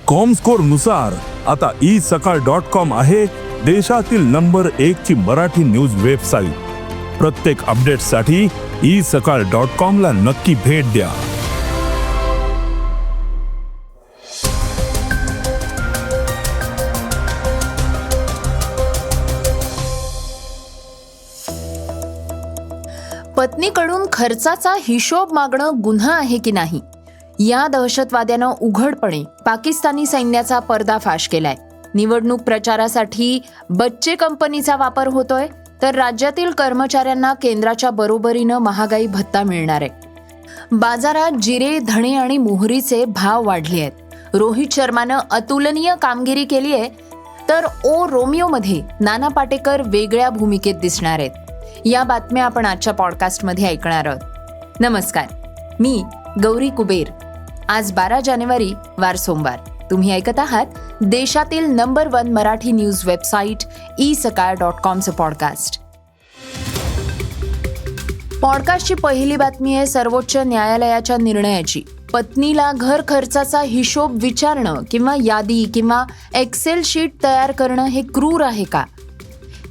Comscore नुसार आता isakal.com आहे देशातील नंबर 1 ची मराठी न्यूज वेबसाईट। प्रत्येक अपडेटसाठी isakal.com ला नक्की भेट द्या। पत्नीकडून खर्चाचा हिशोब मागणं गुन्हा आहे की नाही, या दहशतवाद्यानं उघडपणे पाकिस्तानी सैन्याचा पर्दाफाश केलाय। निवडणूक प्रचारासाठी बच्चे कंपनीचा वापर होतोय, तर राज्यातील कर्मचाऱ्यांना केंद्राच्या बरोबरीनं महागाई भत्ता मिळणार आहे। बाजारात जिरे, धणे आणि मोहरीचे भाव वाढले आहेत। रोहित शर्मानं अतुलनीय कामगिरी केली आहे, तर ओ रोमिओमध्ये नाना पाटेकर वेगळ्या भूमिकेत दिसणार आहेत। या बातम्या आपण आजच्या पॉडकास्टमध्ये ऐकणार आहोत। नमस्कार, मी गौरी कुबेर। आज 12 जानेवारी वार सोमवार। तुम्ही ऐकत आहात देशातील नंबर 1 मराठी न्यूज वेबसाईट isakal.comचं पॉडकास्ट। पॉडकास्टची पहिली बातमी आहे सर्वोच्च न्यायालयाच्या निर्णयाची। पत्नीला घर खर्चाचा हिशोब विचारणं किंवा यादी किंवा एक्सेल शीट तयार करणं हे क्रूर आहे का?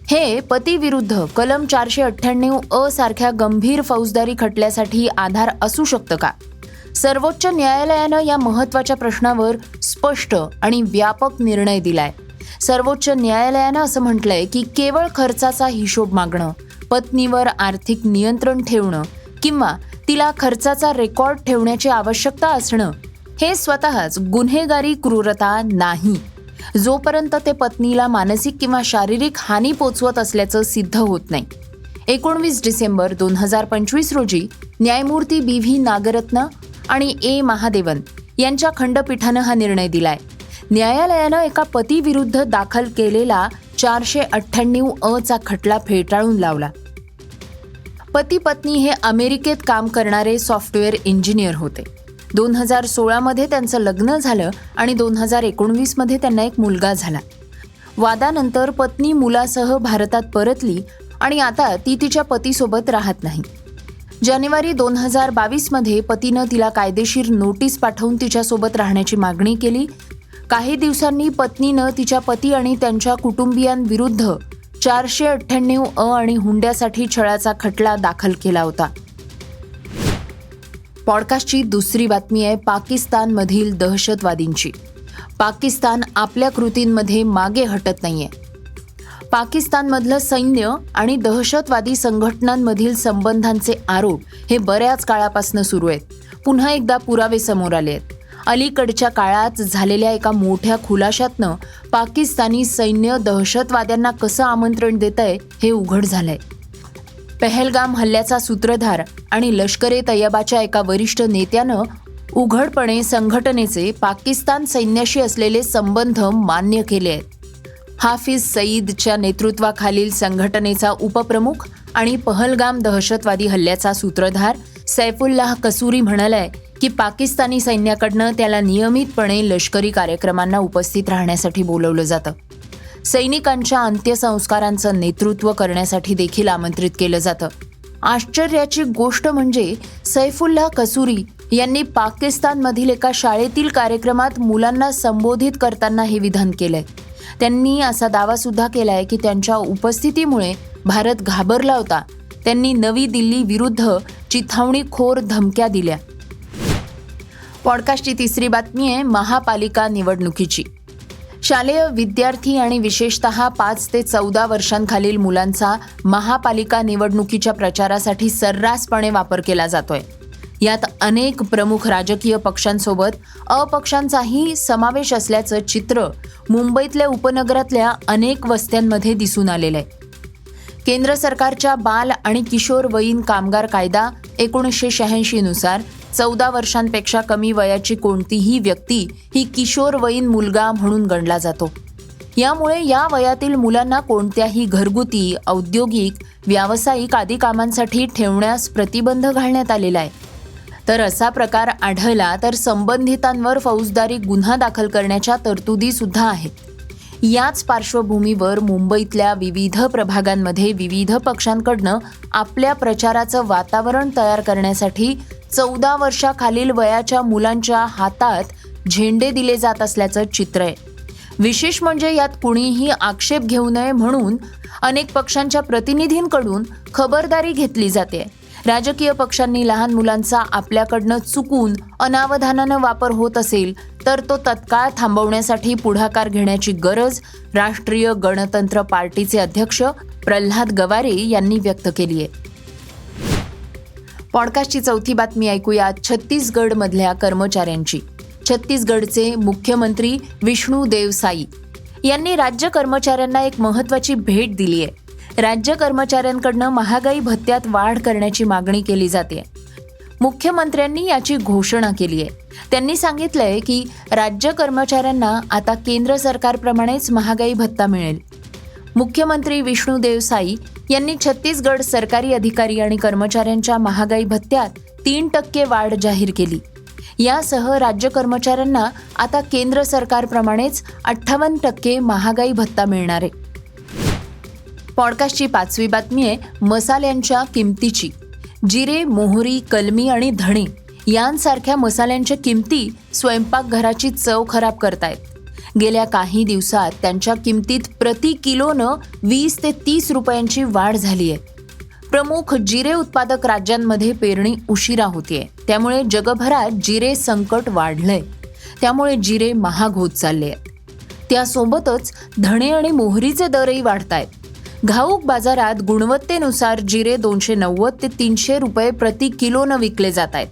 हे पती विरुद्ध कलम 498 सारख्या गंभीर फौजदारी खटल्यासाठी आधार असू शकतं का? सर्वोच्च न्यायालयानं या महत्त्वाच्या प्रश्नावर स्पष्ट आणि व्यापक निर्णय दिलाय। सर्वोच्च न्यायालयानं असं म्हटलंय की केवळ खर्चाचा हिशोब मागणं, पत्नीवर आर्थिक नियंत्रण ठेवणं किंवा तिला खर्चाचा रेकॉर्ड ठेवण्याची आवश्यकता असणं हे स्वतःच गुन्हेगारी क्रूरता नाही, जोपर्यंत ते पत्नीला मानसिक किंवा शारीरिक हानी पोचवत असल्याचं सिद्ध होत नाही। 19 डिसेंबर 2025 रोजी न्यायमूर्ती BV नागरत्न आणि A महादेवन यांच्या खंडपीठानं हा निर्णय दिलाय। न्यायालयानं एका पती विरुद्ध दाखल केलेला 498 चा खटला फेटाळून लावला। पती पत्नी हे अमेरिकेत काम करणारे सॉफ्टवेअर इंजिनियर होते। 2016 मध्ये त्यांचं लग्न झालं आणि 2019 मध्ये त्यांना एक मुलगा झाला। वादानंतर पत्नी मुलासह भारतात परतली आणि आता ती तिच्या पतीसोबत राहत नाही। जानेवारी 2022 मध्ये पतीनं तिला कायदेशीर नोटीस पाठवून तिच्यासोबत राहण्याची मागणी केली। काही दिवसांनी पत्नीनं तिच्या पती आणि त्यांच्या कुटुंबियांविरुद्ध 498 आणि हुंड्यासाठी छळाचा खटला दाखल केला होता। पॉडकास्टची दुसरी बातमी आहे पाकिस्तानमधील दहशतवादींची। पाकिस्तान आपल्या कृतींमध्ये मागे हटत नाहीये। पाकिस्तानमधलं सैन्य आणि दहशतवादी संघटनांमधील संबंधांचे आरोप हे बऱ्याच काळापासून सुरू आहेत। पुन्हा एकदा पुरावे समोर आले आहेत। अलीकडच्या काळात झालेल्या एका मोठ्या खुलाशातनं पाकिस्तानी सैन्य दहशतवाद्यांना कसं आमंत्रण देतंय हे उघड झालंय। पहलगाम हल्ल्याचा सूत्रधार आणि लष्कर-ए-तैयबाच्या एका वरिष्ठ नेत्यानं उघडपणे संघटनेचे पाकिस्तान सैन्याशी असलेले संबंध मान्य केले आहेत। हाफिज सईदच्या नेतृत्वाखालील संघटनेचा उपप्रमुख आणि पहलगाम दहशतवादी हल्ल्याचा सूत्रधार सैफुल्लाह कसूरी म्हणालाय की पाकिस्तानी सैन्याकडनं त्याला नियमितपणे लष्करी कार्यक्रमांना उपस्थित राहण्यासाठी बोलवलं जातं। सैनिकांच्या अंत्यसंस्कारांचं नेतृत्व करण्यासाठी देखील आमंत्रित केलं जातं। आश्चर्याची गोष्ट म्हणजे सैफुल्लाह कसूरी यांनी पाकिस्तानमधील एका शाळेतील कार्यक्रमात मुलांना संबोधित करताना हे विधान केलंय। त्यांनी असा दावा सुद्धा केलाय की त्यांच्या उपस्थितीमुळे भारत घाबरला होता। त्यांनी नवी दिल्ली विरुद्ध चिथावणीखोर धमक्या दिल्या। पॉडकास्टची तिसरी बातमी आहे महापालिका निवडणुकीची। शालेय विद्यार्थी आणि विशेषतः 5 ते 14 वर्षांखालील मुलांचा महापालिका निवडणुकीच्या प्रचारासाठी सर्रासपणे वापर केला जातोय। यात अनेक प्रमुख राजकीय पक्षांसोबत अपक्षांचाही समावेश असल्याचं चित्र मुंबईतल्या उपनगरातल्या अनेक वस्त्यांमध्ये दिसून आलेलं आहे। केंद्र सरकारच्या बाल आणि किशोरवयीन कामगार कायदा 1986 नुसार 14 वर्षांपेक्षा कमी वयाची कोणतीही व्यक्ती ही किशोरवयीन मुलगा म्हणून गणला जातो। यामुळे या वयातील मुलांना कोणत्याही घरगुती, औद्योगिक, व्यावसायिक आदी कामांसाठी ठेवण्यास प्रतिबंध घालण्यात आलेला आहे। तर असा प्रकार आढळला तर संबंधितांवर फौजदारी गुन्हा दाखल करण्याच्या तरतुदी सुद्धा आहेत। याच पार्श्वभूमीवर मुंबईतल्या विविध प्रभागांमध्ये विविध पक्षांकडनं आपल्या प्रचाराचं वातावरण तयार करण्यासाठी 14 वर्षाखालील वयाच्या मुलांच्या हातात झेंडे दिले जात असल्याचं चित्र आहे. विशेष म्हणजे यात कुणीही आक्षेप घेऊ नये म्हणून अनेक पक्षांच्या प्रतिनिधींकडून खबरदारी घेतली जाते. राजकीय पक्षांनी लहान मुलांचा आपल्याकडनं चुकून अनावधानानं वापर होत असेल तर तो तत्काळ थांबवण्यासाठी पुढाकार घेण्याची गरज राष्ट्रीय गणतंत्र पार्टीचे अध्यक्ष प्रल्हाद गवारे यांनी व्यक्त केली आहे. पॉडकास्टची चौथी बातमी ऐकूया छत्तीसगडमधल्या कर्मचाऱ्यांची. छत्तीसगडचे मुख्यमंत्री विष्णू देव साई यांनी राज्य कर्मचाऱ्यांना एक महत्त्वाची भेट दिली आहे. राज्य कर्मचाऱ्यांकडनं महागाई भत्त्यात वाढ करण्याची मागणी केली जाते. मुख्यमंत्र्यांनी याची घोषणा केली आहे. त्यांनी सांगितलंय की राज्य कर्मचाऱ्यांना आता केंद्र सरकारप्रमाणेच महागाई भत्ता मिळेल. मुख्यमंत्री विष्णू देव साई यांनी छत्तीसगड सरकारी अधिकारी आणि कर्मचाऱ्यांच्या महागाई भत्त्यात 3% वाढ जाहीर केली. यासह राज्य कर्मचाऱ्यांना आता केंद्र सरकारप्रमाणेच 58% महागाई भत्ता मिळणार आहे. पॉडकास्टची पाचवी बातमी आहे मसाल्यांच्या किमतीची. जिरे, मोहरी, कलमी आणि धणे यांसारख्या मसाल्यांच्या किमती स्वयंपाकघराची चव खराब करतायत. गेल्या काही दिवसात त्यांच्या किमतीत प्रति किलोनं 20 ते 30 रुपयांची वाढ झाली आहे. प्रमुख जिरे उत्पादक राज्यांमध्ये पेरणी उशिरा होतीये, त्यामुळे जगभरात जिरे संकट वाढलंय. त्यामुळे जिरे महाग होत चालले आहेत. त्यासोबतच धणे आणि मोहरीचे दरही वाढतायत. घाऊक बाजारात गुणवत्तेनुसार जिरे 290 ते 300 रुपये प्रति किलोनं विकले जात आहेत.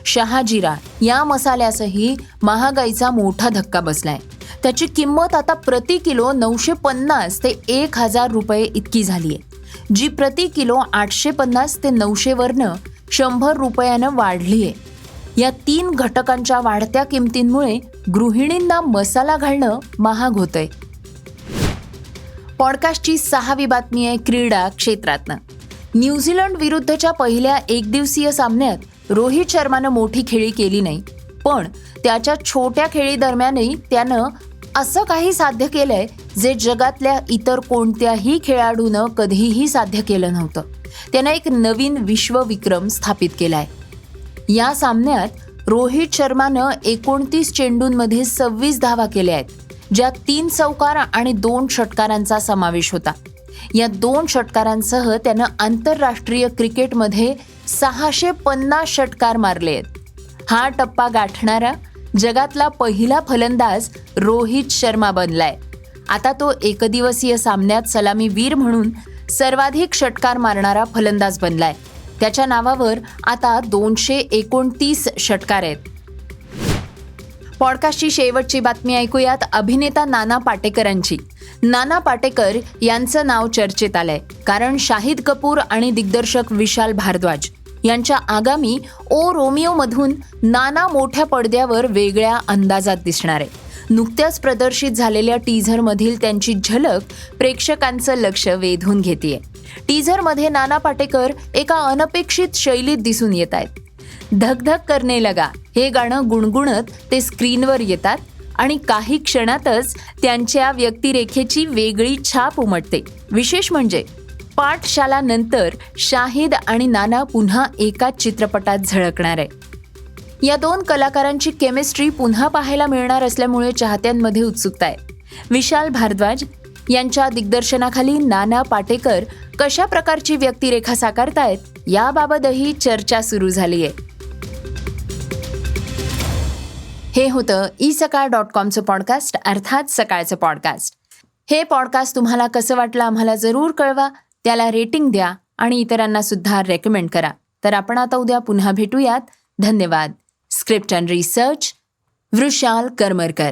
शहाजिरा या मसाल्यासही महागाईचा मोठा धक्का बसलाय. त्याची किंमत आता प्रति किलो 950 ते 1000 रुपये इतकी झाली आहे, जी प्रति किलो 850 ते 900 वरनं 100 रुपयानं वाढली आहे. या 3 घटकांच्या वाढत्या किमतींमुळे गृहिणींना मसाला घालणं महाग होतंय. पॉडकास्टची 6वी बातमी आहे क्रीडा क्षेत्रातनं. न्यूझीलंड विरुद्धच्या पहिल्या एकदिवसीय सामन्यात रोहित शर्मानं मोठी खेळी केली नाही, पण त्याच्या छोट्या खेळी दरम्यानही त्यानं असं काही साध्य केलंय जे जगातल्या इतर कोणत्याही खेळाडूनं कधीही साध्य केलं नव्हतं. त्यानं एक नवीन विश्वविक्रम स्थापित केलाय. या सामन्यात रोहित शर्मानं 29 चेंडूंमध्ये 26 धावा केल्या आहेत, ज्यात 3 चौकार आणि 2 षटकारांचा समावेश होता. या 2 षटकारांसह त्यानं आंतरराष्ट्रीय क्रिकेटमध्ये 650 षटकार मारले आहेत. हा टप्पा गाठणारा जगातला पहिला फलंदाज रोहित शर्मा बनलाय. आता तो एकदिवसीय सामन्यात सलामीवीर म्हणून सर्वाधिक षटकार मारणारा फलंदाज बनलाय. त्याच्या नावावर आता 229 षटकार आहेत. पॉडकास्टची शेवटची बातमी ऐकूयात अभिनेता नाना पाटेकरांची. नाना पाटेकर यांचं नाव चर्चेत आलंय कारण शाहिद कपूर आणि दिग्दर्शक विशाल भारद्वाज यांच्या आगामी ओ रोमिओमधून नाना मोठ्या पडद्यावर वेगळ्या अंदाजात दिसणार आहे. नुकत्याच प्रदर्शित झालेल्या टीझरमधील त्यांची झलक प्रेक्षकांचं लक्ष वेधून घेतेय. टीझरमध्ये नाना पाटेकर एका अनपेक्षित शैलीत दिसून येत आहेत. धक धक करने लगा हे गाणं गुणगुणत ते स्क्रीनवर येतात आणि काही क्षणातच त्यांच्या व्यक्तिरेखेची वेगळी छाप उमटते. विशेष म्हणजे पाठशालानंतर शाहिद आणि नाना पुन्हा एकाच चित्रपटात झळकणार आहे. या 2 कलाकारांची केमिस्ट्री पुन्हा पाहायला मिळणार असल्यामुळे चाहत्यांमध्ये उत्सुकता आहे. विशाल भारद्वाज यांच्या दिग्दर्शनाखाली नाना पाटेकर कशा प्रकारची व्यक्तिरेखा साकारतायत याबाबतही चर्चा सुरू झाली आहे. हे होतं isakal.comचं पॉडकास्ट, अर्थात सकाळचं पॉडकास्ट. हे पॉडकास्ट तुम्हाला कसं वाटलं आम्हाला जरूर कळवा. त्याला रेटिंग द्या आणि इतरांना सुद्धा रेकमेंड करा. तर आपण आता उद्या पुन्हा भेटूयात. धन्यवाद. Script and research Vrushal Karmarkar.